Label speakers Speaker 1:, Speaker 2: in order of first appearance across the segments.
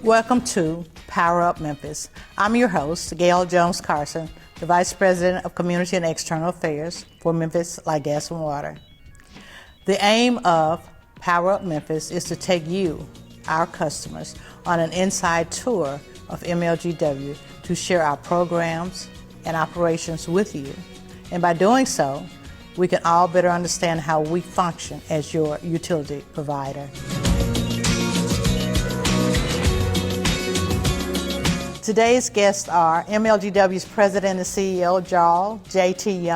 Speaker 1: Welcome to Power Up Memphis. I'm your host, Gale Jones Carson, the Vice President of Community and External Affairs for Memphis Like Gas and Water. The aim of Power Up Memphis is to take you, our customers, on an inside tour of MLGW to share our programs and operations with you. And by doing so, we can all better understand how we function as your utility provider. Today's guests are MLGW's President and CEO J.T.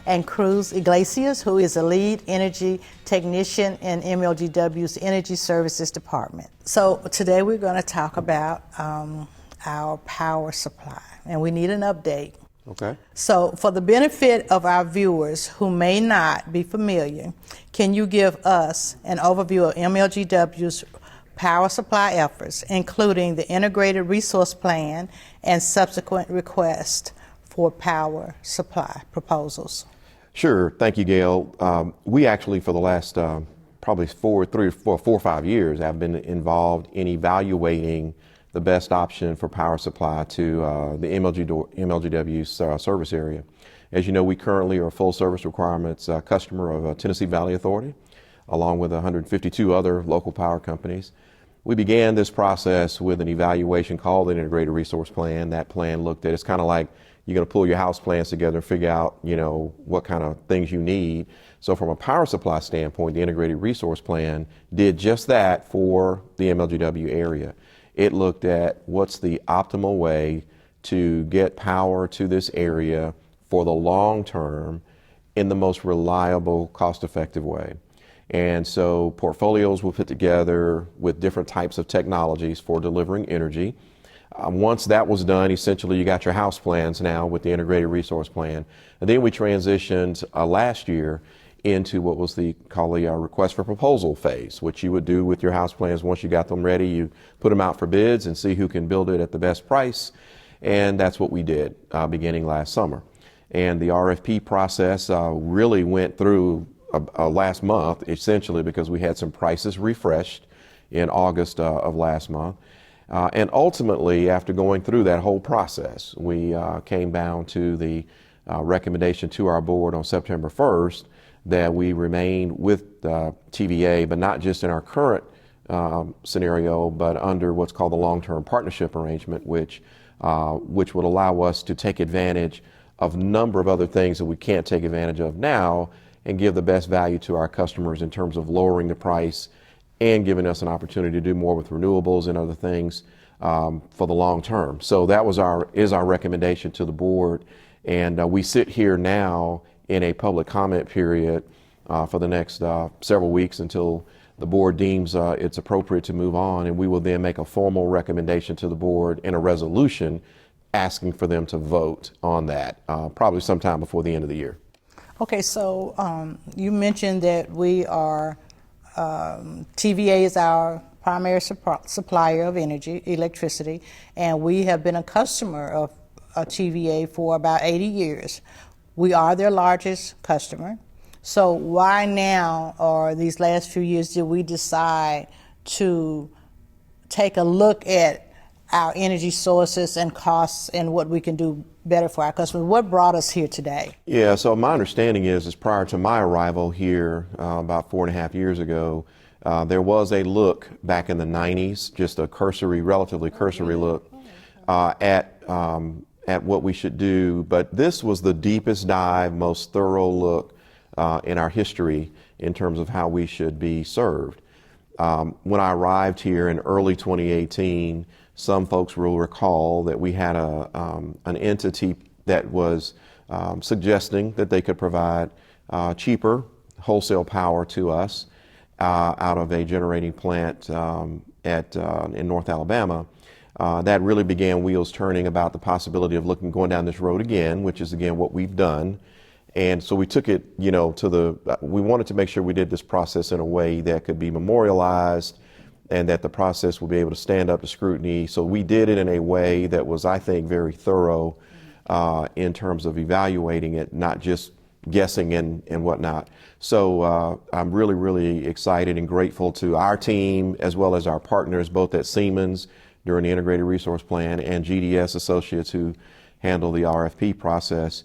Speaker 1: and Cruz Iglesias, who is a lead energy technician in MLGW's Energy Services Department. So today we're going to talk about our power supply, and we need an update.
Speaker 2: Okay.
Speaker 1: So for the benefit of our viewers who may not be familiar, can you give us an overview of MLGW's power supply efforts, including the Integrated Resource Plan and subsequent request for power supply proposals?
Speaker 2: Sure. Thank you, Gail. We actually, for the last probably 4 or 5 years, have been involved in evaluating the best option for power supply to the MLGW service area. As you know, we currently are a full service requirements customer of Tennessee Valley Authority, along with 152 other local power companies. We began this process with an evaluation called the Integrated Resource Plan. That plan looked at, it's kind of like you're going to pull your house plans together and figure out, what kind of things you need. So from a power supply standpoint, the Integrated Resource Plan did just that for the MLGW area. It looked at what's the optimal way to get power to this area for the long term in the most reliable, cost-effective way. And so portfolios were put together with different types of technologies for delivering energy. Once that was done, essentially you got your house plans now with the Integrated Resource Plan. And then we transitioned last year into what was called the request for proposal phase, which you would do with your house plans. Once you got them ready, you put them out for bids and see who can build it at the best price. And that's what we did beginning last summer. And the RFP process really went through last month, essentially because we had some prices refreshed in August of last month. And ultimately, after going through that whole process, we came down to the recommendation to our board on September 1st that we remain with TVA, but not just in our current scenario, but under what's called the long-term partnership arrangement, which would allow us to take advantage of a number of other things that we can't take advantage of now, and give the best value to our customers in terms of lowering the price and giving us an opportunity to do more with renewables and other things for the long term. So that is our recommendation to the board. And we sit here now in a public comment period for the next several weeks until the board deems it's appropriate to move on. And we will then make a formal recommendation to the board in a resolution asking for them to vote on that probably sometime before the end of the year.
Speaker 1: Okay, so you mentioned that we are, TVA is our primary supplier of energy, electricity, and we have been a customer of TVA for about 80 years. We are their largest customer. So why now, or these last few years, did we decide to take a look at our energy sources and costs and what we can do better for our customers? What brought us here today?
Speaker 2: Yeah, so my understanding is prior to my arrival here about 4.5 years ago, there was a look back in the 90s, just a relatively cursory look at what we should do. But this was the deepest dive, most thorough look in our history in terms of how we should be served. When I arrived here in early 2018, some folks will recall that we had an entity that was suggesting that they could provide cheaper wholesale power to us out of a generating plant in North Alabama. That really began wheels turning about the possibility of going down this road again, which is again what we've done. And so we took it, we wanted to make sure we did this process in a way that could be memorialized and that the process would be able to stand up to scrutiny. So we did it in a way that was, I think, very thorough in terms of evaluating it, not just guessing and whatnot. So I'm really, really excited and grateful to our team as well as our partners, both at Siemens, during the Integrated Resource Plan, and GDS associates who handle the RFP process,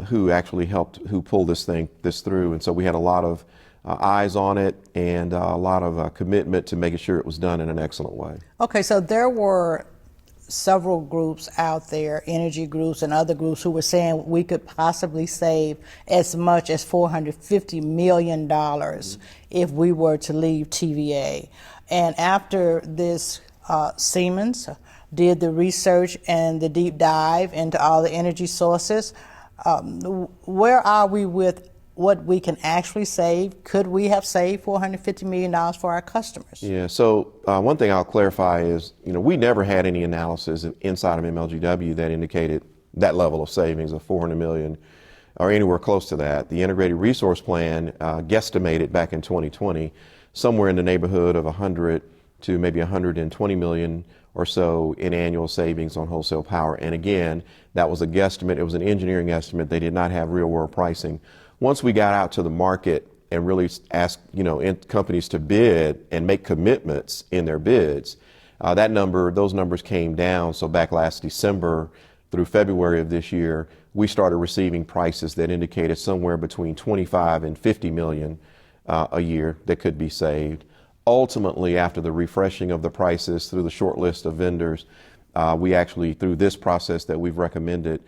Speaker 2: who actually who pulled this through. And so we had a lot of eyes on it and a lot of commitment to making sure it was done in an excellent way.
Speaker 1: Okay, so there were several groups out there, energy groups and other groups, who were saying we could possibly save as much as $450 million if we were to leave TVA. And after this, Siemens did the research and the deep dive into all the energy sources. Where are we with what we can actually save? Could we have saved $450 million for our customers?
Speaker 2: Yeah, so one thing I'll clarify is, we never had any analysis inside of MLGW that indicated that level of savings of $400 million or anywhere close to that. The Integrated Resource Plan guesstimated back in 2020 somewhere in the neighborhood of 100 to maybe 120 million or so in annual savings on wholesale power. And again, that was a guesstimate. It was an engineering estimate. They did not have real world pricing. Once we got out to the market and really asked, companies to bid and make commitments in their bids, those numbers came down. So back last December through February of this year, we started receiving prices that indicated somewhere between 25 and 50 million a year that could be saved. Ultimately, after the refreshing of the prices through the short list of vendors, we actually, through this process that we've recommended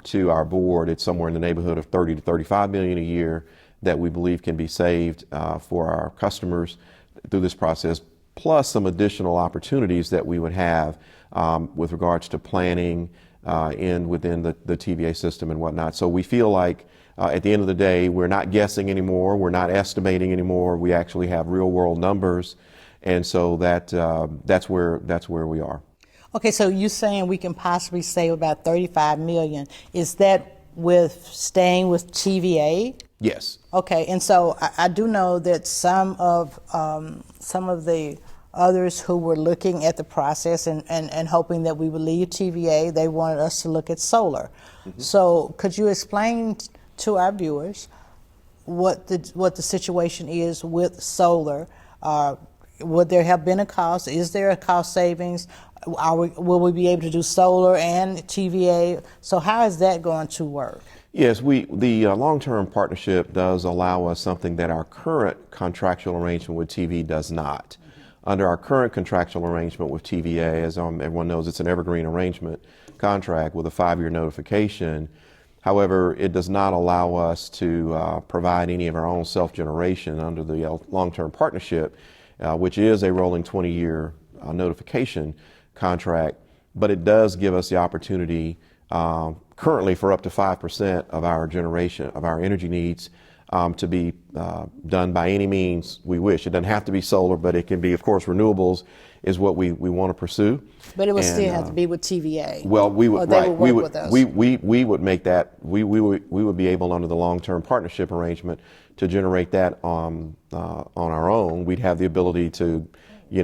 Speaker 2: to our board, it's somewhere in the neighborhood of 30 to 35 million a year that we believe can be saved for our customers through this process, plus some additional opportunities that we would have with regards to planning within the TVA system and whatnot. So we feel like at the end of the day, we're not guessing anymore, we're not estimating anymore. We actually have real world numbers, and so that's where we are.
Speaker 1: Okay, so you're saying we can possibly save about 35 million. Is that with staying with TVA?
Speaker 2: Yes.
Speaker 1: Okay, and so I do know that some of the others who were looking at the process and hoping that we would leave TVA, they wanted us to look at solar. Mm-hmm. So could you explain to our viewers what the situation is with solar? Would there have been a cost? Is there a cost savings? Will we be able to do solar and TVA? So how is that going to work?
Speaker 2: Yes, the long-term partnership does allow us something that our current contractual arrangement with TV does not. Mm-hmm. Under our current contractual arrangement with TVA, as everyone knows, it's an evergreen arrangement contract with a 5-year notification. However, it does not allow us to provide any of our own self-generation under the long-term partnership, which is a rolling 20-year notification contract, but it does give us the opportunity currently for up to 5% of our generation, of our energy needs, to be done by any means we wish. It doesn't have to be solar, but it can be, of course, renewables is what we want to pursue.
Speaker 1: But it would still have to be with TVA.
Speaker 2: Well, we would,
Speaker 1: right, would work with us.
Speaker 2: We would make that, we would be able under the long-term partnership arrangement to generate that on our own. We'd have the ability to be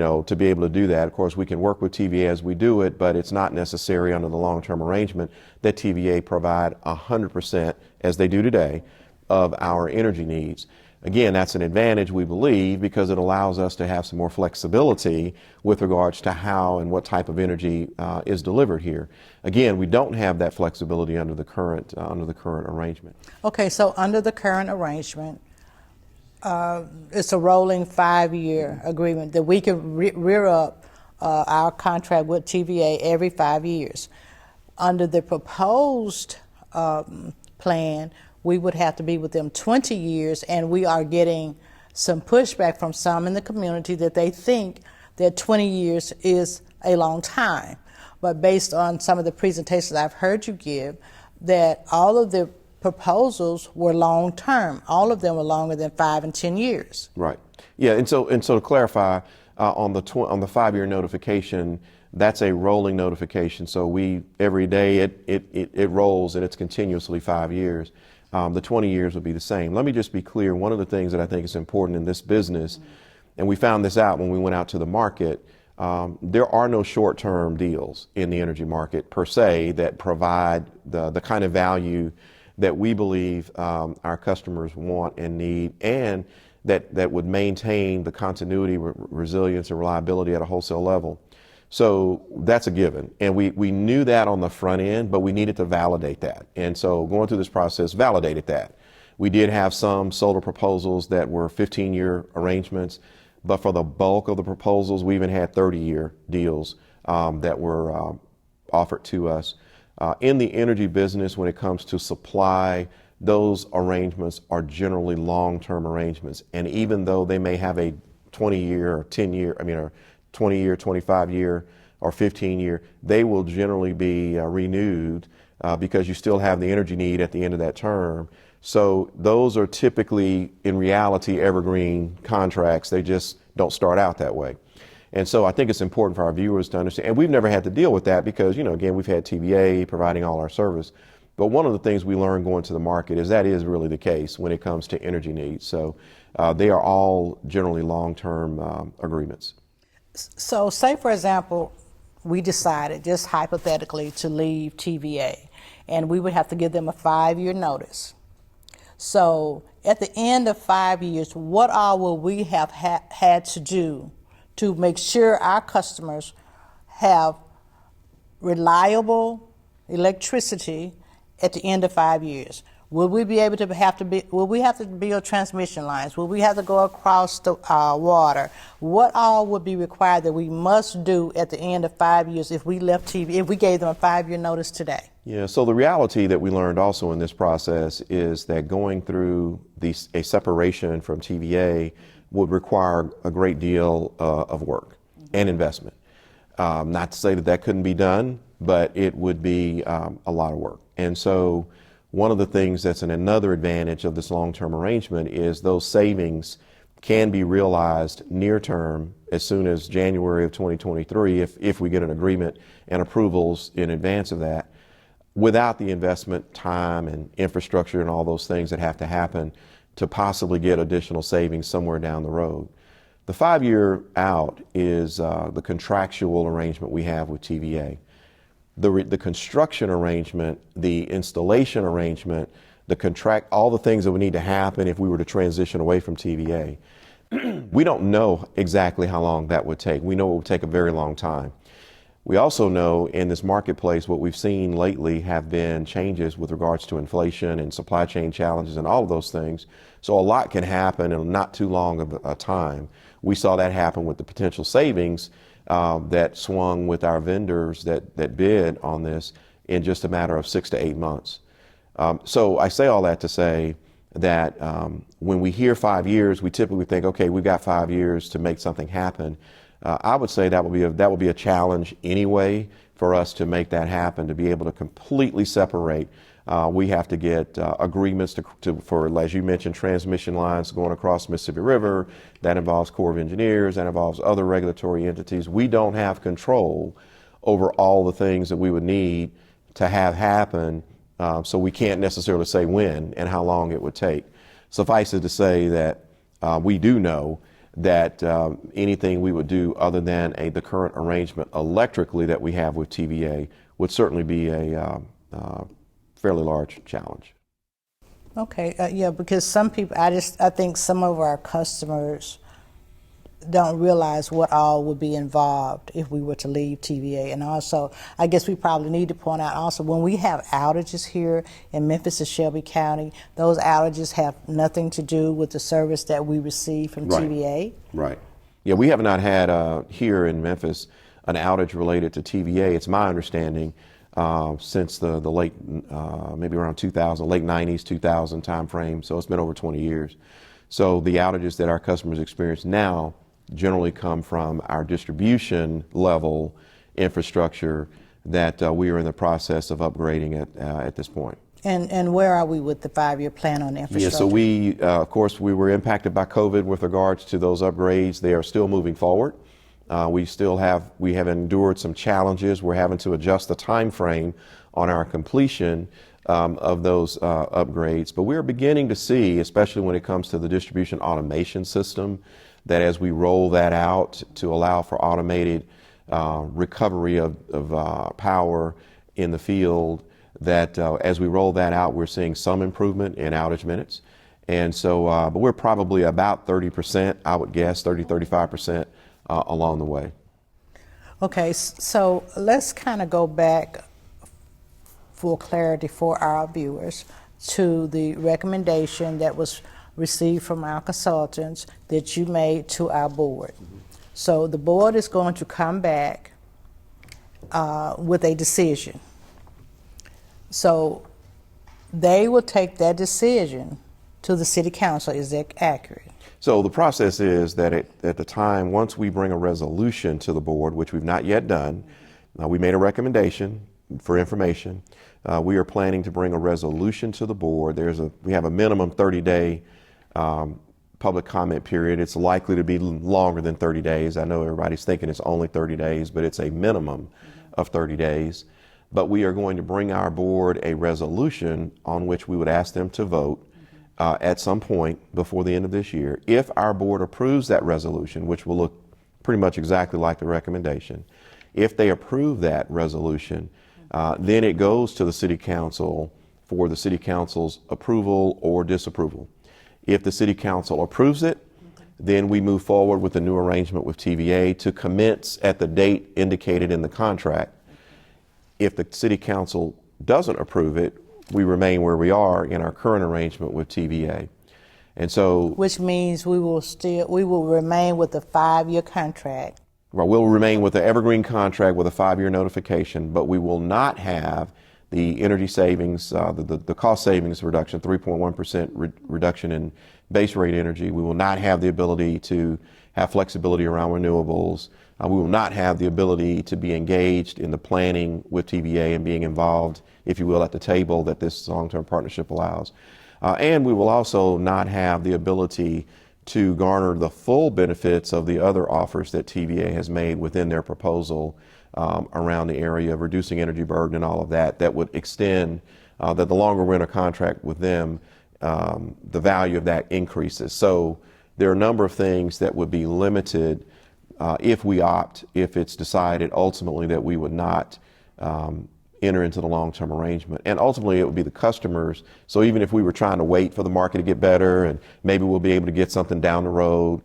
Speaker 2: able to do that. Of course, we can work with TVA as we do it, but it's not necessary under the long-term arrangement that TVA provide 100%, as they do today, of our energy needs. Again, that's an advantage, we believe, because it allows us to have some more flexibility with regards to how and what type of energy is delivered here. Again, we don't have that flexibility under the current arrangement.
Speaker 1: Okay, so under the current arrangement, it's a rolling 5-year agreement that we can rear up our contract with TVA every 5 years. Under the proposed plan, we would have to be with them 20 years, and we are getting some pushback from some in the community that they think that 20 years is a long time. But based on some of the presentations I've heard you give, that all of the proposals were long term. All of them were longer than 5 and 10 years.
Speaker 2: Right. Yeah. And so to clarify, on the 5-year notification, that's a rolling notification. So every day it rolls, and it's continuously 5 years. The 20 years would be the same. Let me just be clear. One of the things that I think is important in this business, and we found this out when we went out to the market, there are no short-term deals in the energy market per se that provide the kind of value that we believe our customers want and need, and that would maintain the continuity, resilience, and reliability at a wholesale level. So that's a given. And we knew that on the front end, but we needed to validate that. And so going through this process validated that. We did have some solar proposals that were 15-year arrangements, but for the bulk of the proposals, we even had 30-year deals that were offered to us. In the energy business, when it comes to supply, those arrangements are generally long-term arrangements. And even though they may have a 20-year or 10-year, or 20-year, 25-year, or 15-year, they will generally be renewed because you still have the energy need at the end of that term. So those are typically, in reality, evergreen contracts. They just don't start out that way. And so I think it's important for our viewers to understand, and we've never had to deal with that because, again, we've had TVA providing all our service. But one of the things we learned going to the market is that is really the case when it comes to energy needs. So they are all generally long-term agreements.
Speaker 1: So say, for example, we decided, just hypothetically, to leave TVA, and we would have to give them a 5-year notice. So at the end of 5 years, what all will we have had to do to make sure our customers have reliable electricity at the end of 5 years? Will we be able to will we have to build transmission lines? Will we have to go across the water? What all would be required that we must do at the end of 5 years if we left TV, if we gave them a 5-year notice today?
Speaker 2: Yeah, so the reality that we learned also in this process is that going through a separation from TVA would require a great deal of work and investment. Not to say that that couldn't be done, but it would be a lot of work. And so one of the things that's another advantage of this long-term arrangement is those savings can be realized near term as soon as January of 2023 if we get an agreement and approvals in advance of that, without the investment, time, and infrastructure and all those things that have to happen to possibly get additional savings somewhere down the road. The 5-year out is the contractual arrangement we have with TVA. The construction arrangement, the installation arrangement, the contract, all the things that would need to happen if we were to transition away from TVA. We don't know exactly how long that would take. We know it would take a very long time. We also know in this marketplace what we've seen lately have been changes with regards to inflation and supply chain challenges and all of those things. So a lot can happen in not too long of a time. We saw that happen with the potential savings that swung with our vendors that bid on this in just a matter of 6 to 8 months. So I say all that to say that when we hear 5 years, we typically think, okay, we've got 5 years to make something happen. I would say that would be a challenge anyway for us to make that happen, to be able to completely separate. We have to get agreements for, as you mentioned, transmission lines going across the Mississippi River. That involves Corps of Engineers. That involves other regulatory entities. We don't have control over all the things that we would need to have happen, so we can't necessarily say when and how long it would take. Suffice it to say that we do know that anything we would do other than the current arrangement electrically that we have with TVA would certainly be a fairly large challenge.
Speaker 1: Okay, yeah, because some people, I think some of our customers don't realize what all would be involved if we were to leave TVA. And also, I guess we probably need to point out also, when we have outages here in Memphis and Shelby County, those outages have nothing to do with the service that we receive from TVA. Right.
Speaker 2: Yeah, we have not had here in Memphis an outage related to TVA. It's my understanding since the late, maybe around 2000, late 90s, 2000 time frame. So it's been over 20 years. So the outages that our customers experience now generally come from our distribution level infrastructure that we are in the process of upgrading at this point.
Speaker 1: And where are we with the 5-year plan on infrastructure?
Speaker 2: Yeah, so we, of course, we were impacted by COVID with regards to those upgrades. They are still moving forward. We have endured some challenges. We're having to adjust the time frame on our completion of those upgrades. But we're beginning to see, especially when it comes to the distribution automation system, that as we roll that out to allow for automated recovery of power in the field, that as we roll that out, we're seeing some improvement in outage minutes. And so, but we're probably about 30%, I would guess, 35% along the way.
Speaker 1: Okay, so let's kind of go back for clarity for our viewers to the recommendation that was received from our consultants that you made to our board. So the board is going to come back with a decision. So they will take that decision to the city council. Is that accurate?
Speaker 2: So the process is that at the time, once we bring a resolution to the board, which we've not yet done, we made a recommendation for information. We are planning to bring a resolution to the board. We have a minimum 30-day public comment period. It's likely to be longer than 30 days. I know everybody's thinking it's only 30 days, but it's a minimum of 30 days. But we are going to bring our board a resolution on which we would ask them to vote at some point before the end of this year. If our board approves that resolution, which will look pretty much exactly like the recommendation, if they approve that resolution, then it goes to the city council for the city council's approval or disapproval. If the city council approves it, then we move forward with the new arrangement with TVA to commence at the date indicated in the contract. If the city council doesn't approve it, we remain where we are in our current arrangement with TVA. And so,
Speaker 1: which means we will remain with the 5-year contract.
Speaker 2: Well, we'll remain with the evergreen contract with a 5-year notification, but we will not have the energy savings, the cost savings reduction, 3.1% reduction in base rate energy. We will not have the ability to have flexibility around renewables. We will not have the ability to be engaged in the planning with TVA and being involved, if you will, at the table that this long-term partnership allows. And we will also not have the ability to garner the full benefits of the other offers that TVA has made within their proposal around the area of reducing energy burden and all of that, that would extend, that the longer we're in a contract with them, the value of that increases. So there are a number of things that would be limited if it's decided ultimately that we would not enter into the long-term arrangement. And ultimately it would be the customers. So even if we were trying to wait for the market to get better and maybe we'll be able to get something down the road,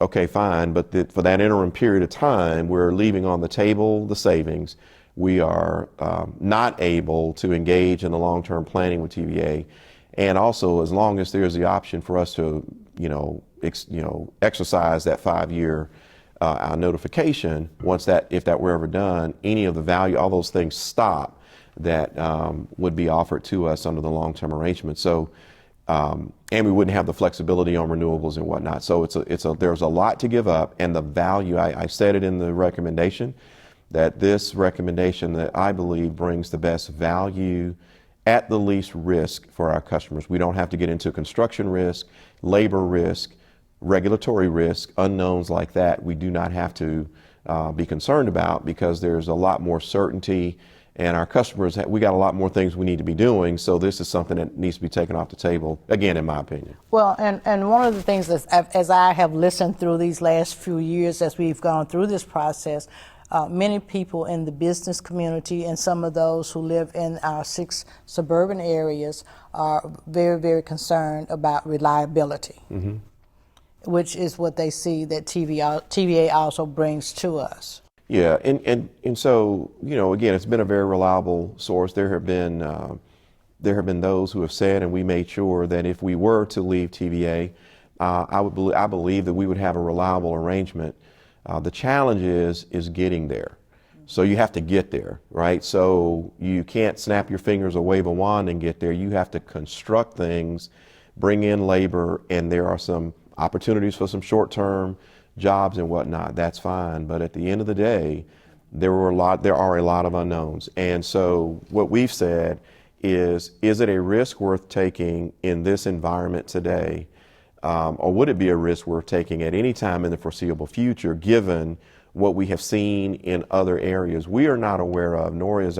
Speaker 2: okay, fine. But for that interim period of time, we're leaving on the table the savings. We are not able to engage in the long-term planning with TVA. And also, as long as there's the option for us to, exercise that 5-year notification, if that were ever done, any of the value, all those things stop that would be offered to us under the long-term arrangement. So, and we wouldn't have the flexibility on renewables and whatnot. So there's a lot to give up, and the value, I said it in the recommendation, that this recommendation that I believe brings the best value at the least risk for our customers. We don't have to get into construction risk, labor risk, regulatory risk, unknowns like that. We do not have to be concerned about, because there's a lot more certainty, and our customers, we got a lot more things we need to be doing. So this is something that needs to be taken off the table, again, in my opinion.
Speaker 1: Well, and one of the things that, as I have listened through these last few years as we've gone through this process, many people in the business community and some of those who live in our 6 suburban areas are very, very concerned about reliability, which is what they see that TVA also brings to us.
Speaker 2: Yeah, and so, again, it's been a very reliable source. There have been those who have said, and we made sure that if we were to leave TVA, I believe that we would have a reliable arrangement. The challenge is getting there. So you have to get there, right? So you can't snap your fingers or wave a wand and get there. You have to construct things, bring in labor, and there are some opportunities for some short-term jobs and whatnot. That's fine. But at the end of the day, there are a lot of unknowns. And so what we've said is it a risk worth taking in this environment today? Or would it be a risk worth taking at any time in the foreseeable future, given what we have seen in other areas? We are not aware of, nor was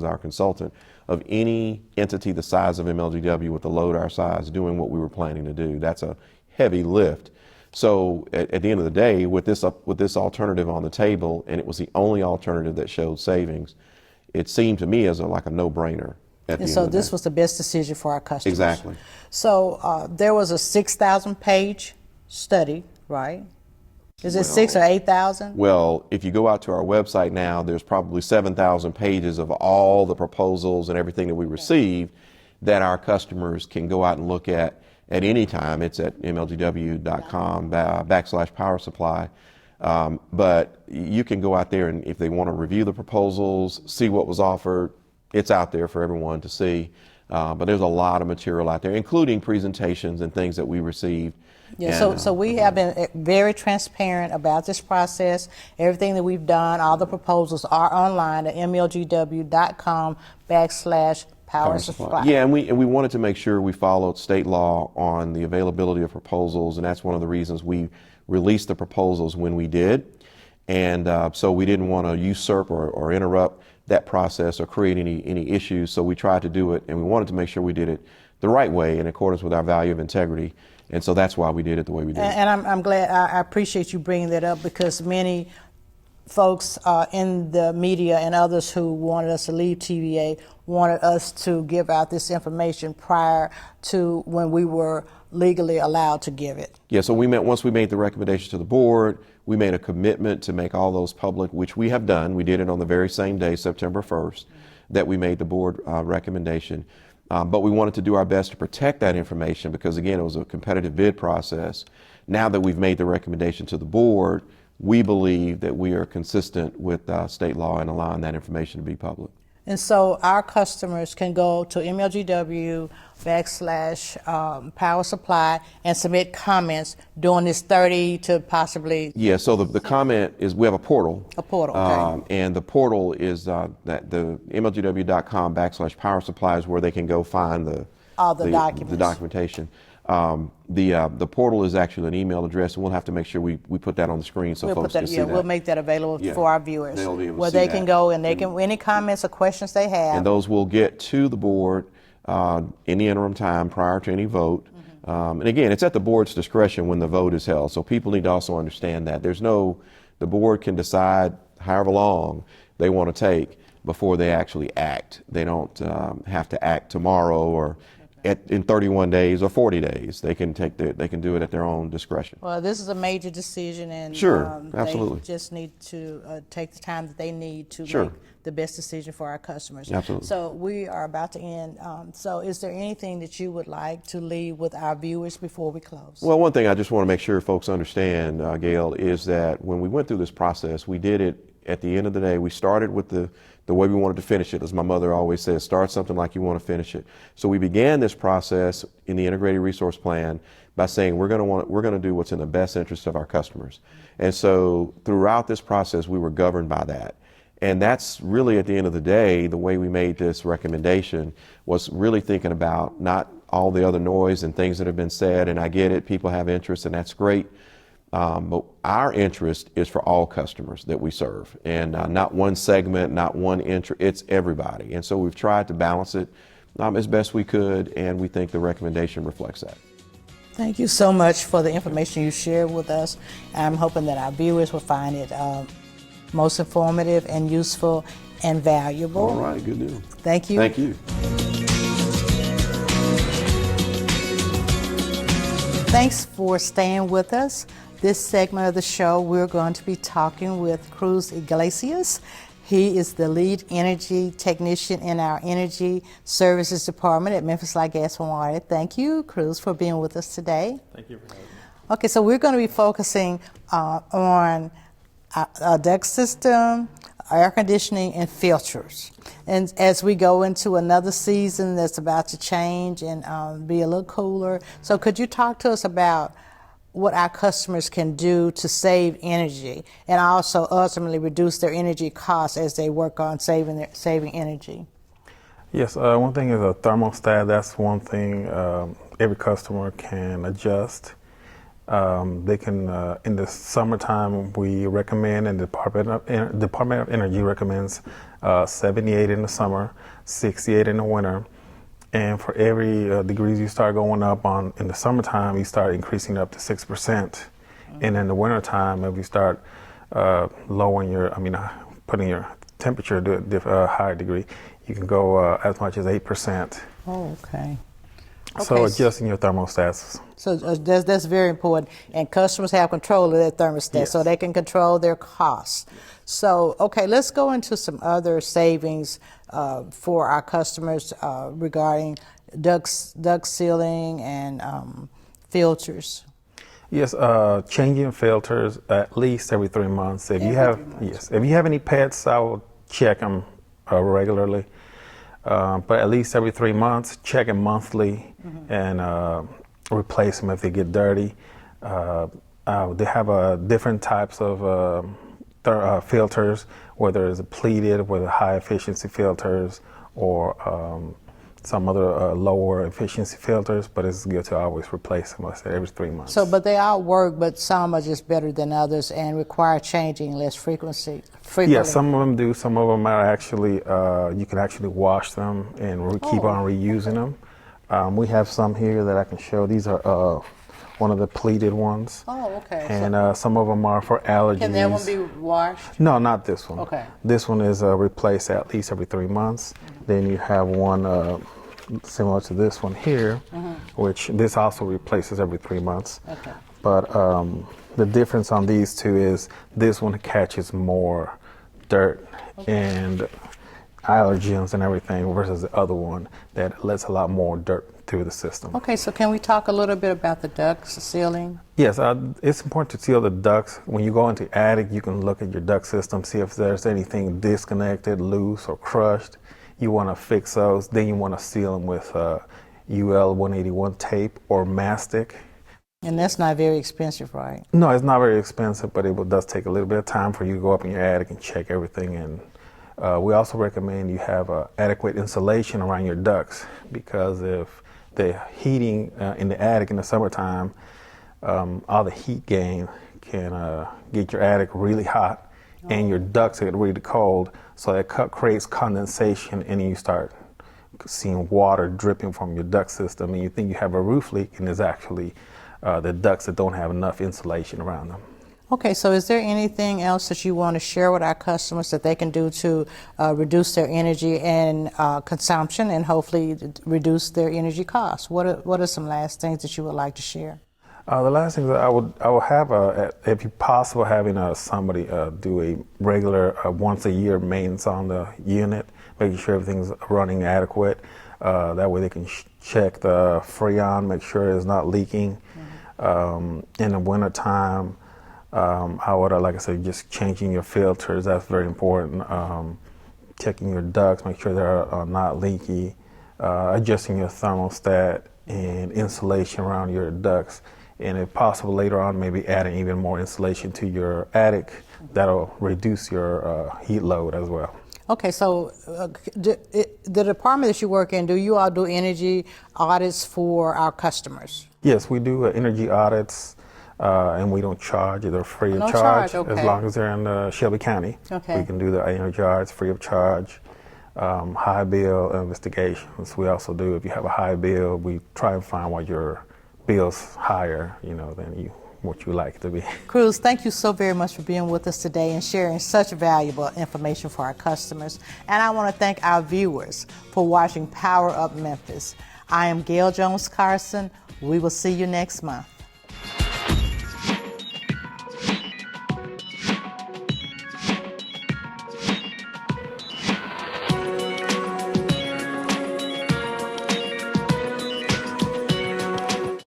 Speaker 2: our consultant, of any entity the size of MLGW with a load our size doing what we were planning to do. That's a heavy lift. So at the end of the day, with this alternative on the table, and it was the only alternative that showed savings, it seemed to me as like a no-brainer.
Speaker 1: And so this was the best decision for our customers.
Speaker 2: Exactly.
Speaker 1: So there was a 6,000-page study, right? Is it 6 or 8,000?
Speaker 2: Well, if you go out to our website now, there's probably 7,000 pages of all the proposals and everything that we received that our customers can go out and look at any time. It's at mlgw.com /power supply. But you can go out there, and if they want to review the proposals, see what was offered, it's out there for everyone to see. But there's a lot of material out there, including presentations and things that we received.
Speaker 1: Yeah,
Speaker 2: And,
Speaker 1: so we have been very transparent about this process. Everything that we've done, all the proposals are online at mlgw.com /power supply.
Speaker 2: Yeah, and we wanted to make sure we followed state law on the availability of proposals, and that's one of the reasons we released the proposals when we did. And so we didn't want to usurp or interrupt that process or create any issues. So we tried to do it, and we wanted to make sure we did it the right way in accordance with our value of integrity. And so that's why we did it the way we did.
Speaker 1: And I'm glad, I appreciate you bringing that up, because many folks in the media and others who wanted us to leave TVA wanted us to give out this information prior to when we were legally allowed to give it.
Speaker 2: Yeah, so once we made the recommendation to the board, we made a commitment to make all those public, which we have done. We did it on the very same day, September 1st, that we made the board recommendation. But we wanted to do our best to protect that information because, again, it was a competitive bid process. Now that we've made the recommendation to the board, we believe that we are consistent with state law and allowing that information to be public.
Speaker 1: And so our customers can go to mlgw /power supply and submit comments during this 30 to possibly...
Speaker 2: Yeah, so the comment is, we have a portal.
Speaker 1: A portal, okay.
Speaker 2: And the portal is that the mlgw.com /power supply is where they can go find
Speaker 1: all the documents.
Speaker 2: The documentation. The portal is actually an email address, and we'll have to make sure we put that on the screen so folks can see that.
Speaker 1: We'll make that available for our viewers.
Speaker 2: They'll be able to
Speaker 1: where
Speaker 2: see
Speaker 1: they
Speaker 2: that.
Speaker 1: Can go and they can, any comments or questions they have.
Speaker 2: And those will get to the board in the interim time prior to any vote. And again, it's at the board's discretion when the vote is held. So people need to also understand that. The board can decide however long they want to take before they actually act. They don't have to act tomorrow or in 31 days or 40 days. They can do it at their own discretion.
Speaker 1: Well, this is a major decision, and
Speaker 2: sure, absolutely.
Speaker 1: They just need to take the time that they need to
Speaker 2: sure.
Speaker 1: make the best decision for our customers.
Speaker 2: Absolutely.
Speaker 1: So we are about to end. So is there anything that you would like to leave with our viewers before we close?
Speaker 2: Well, one thing I just want to make sure folks understand, Gale, is that when we went through this process, we did it at the end of the day. We started with the way we wanted to finish it. As my mother always says, start something like you want to finish it. So we began this process in the Integrated Resource Plan by saying we're going to do what's in the best interest of our customers. And so throughout this process, we were governed by that. And that's really, at the end of the day, the way we made this recommendation was really thinking about not all the other noise and things that have been said. And I get it, people have interest, and that's great. But our interest is for all customers that we serve, and not one segment, not one interest, it's everybody. And so we've tried to balance it as best we could, and we think the recommendation reflects that.
Speaker 1: Thank you so much for the information you shared with us. I'm hoping that our viewers will find it most informative and useful and valuable.
Speaker 2: All right, good deal.
Speaker 1: Thank you.
Speaker 2: Thank you.
Speaker 1: Thanks for staying with us. This segment of the show, we're going to be talking with Cruz Iglesias. He is the lead energy technician in our Energy Services Department at Memphis Light, Gas, and Water. Thank you, Cruz, for being with us today.
Speaker 3: Thank you for having me.
Speaker 1: Okay, so we're going to be focusing on a duct system, air conditioning, and filters. And as we go into another season that's about to change and be a little cooler, so could you talk to us about what our customers can do to save energy and also ultimately reduce their energy costs as they work on saving energy?
Speaker 3: Yes, one thing is a thermostat. That's one thing every customer can adjust. They can, in the summertime, we recommend, and the Department of Energy recommends 78 in the summer, 68 in the winter. And for every degrees you start going up in the summertime, you start increasing up to 6%. Mm-hmm. And in the wintertime, if you start putting your temperature to a higher degree, you can go as much as 8%.
Speaker 1: Oh, okay.
Speaker 3: So
Speaker 1: Okay.
Speaker 3: adjusting your thermostats.
Speaker 1: So that's very important. And customers have control of their thermostat, so
Speaker 3: Yes.
Speaker 1: they can control their costs. So, okay, let's go into some other savings for our customers regarding duct sealing and filters.
Speaker 3: Yes, changing filters at least every 3 months. If you
Speaker 1: Every
Speaker 3: have
Speaker 1: 3 months.
Speaker 3: yes, if you have any pets, I will check them regularly. But at least every 3 months, check them monthly and replace them if they get dirty. They have different types of filters, whether it's pleated, whether high efficiency filters, or some other lower efficiency filters, but it's good to always replace them, like I said, every 3 months.
Speaker 1: So, but they all work, but some are just better than others and require changing less frequently.
Speaker 3: Yeah, some of them do. Some of them are actually, you can actually wash them and keep on reusing them. We have some here that I can show. These are one of the pleated ones.
Speaker 1: Oh, okay.
Speaker 3: And some of them are for allergies.
Speaker 1: Can that one be washed?
Speaker 3: No, not this one.
Speaker 1: Okay.
Speaker 3: This one is replaced at least every 3 months. Then you have one similar to this one here, which this also replaces every 3 months.
Speaker 1: Okay.
Speaker 3: But the difference on these two is this one catches more dirt and allergens and everything versus the other one that lets a lot more dirt through the system.
Speaker 1: Okay, so can we talk a little bit about the duct sealing?
Speaker 3: Yes, it's important to seal the ducts. When you go into the attic, you can look at your duct system, see if there's anything disconnected, loose, or crushed. You want to fix those. Then you want to seal them with UL 181 tape or mastic.
Speaker 1: And that's not very expensive, right?
Speaker 3: No, it's not very expensive, but it does take a little bit of time for you to go up in your attic and check everything. And we also recommend you have adequate insulation around your ducts, because if the heating in the attic in the summertime, all the heat gain can get your attic really hot and your ducts get really cold. So that creates condensation, and you start seeing water dripping from your duct system, and you think you have a roof leak, and it's actually the ducts that don't have enough insulation around them.
Speaker 1: Okay, so is there anything else that you want to share with our customers that they can do to reduce their energy and consumption, and hopefully reduce their energy costs? What are some last things that you would like to share?
Speaker 3: The last thing that I would have, if possible, having somebody do a regular once a year maintenance on the unit, making sure everything's running adequate. That way they can check the Freon, make sure it's not leaking. In the wintertime, I would, like I said, just changing your filters. That's very important. Checking your ducts, make sure they're not leaky. Adjusting your thermostat and insulation around your ducts. And if possible, later on, maybe adding even more insulation to your attic. That'll reduce your heat load as well.
Speaker 1: Okay, so the department that you work in, do you all do energy audits for our customers?
Speaker 3: Yes, we do energy audits, and we don't charge. They're free
Speaker 1: No
Speaker 3: of charge,
Speaker 1: charge, okay.
Speaker 3: as long as they're in Shelby County.
Speaker 1: Okay.
Speaker 3: We can do the energy audits free of charge. High bill investigations we also do. If you have a high bill, we try and find why your bill's higher, than what you like it to be.
Speaker 1: Cruz, thank you so very much for being with us today and sharing such valuable information for our customers. And I want to thank our viewers for watching Power Up Memphis. I am Gale Jones Carson. We will see you next month.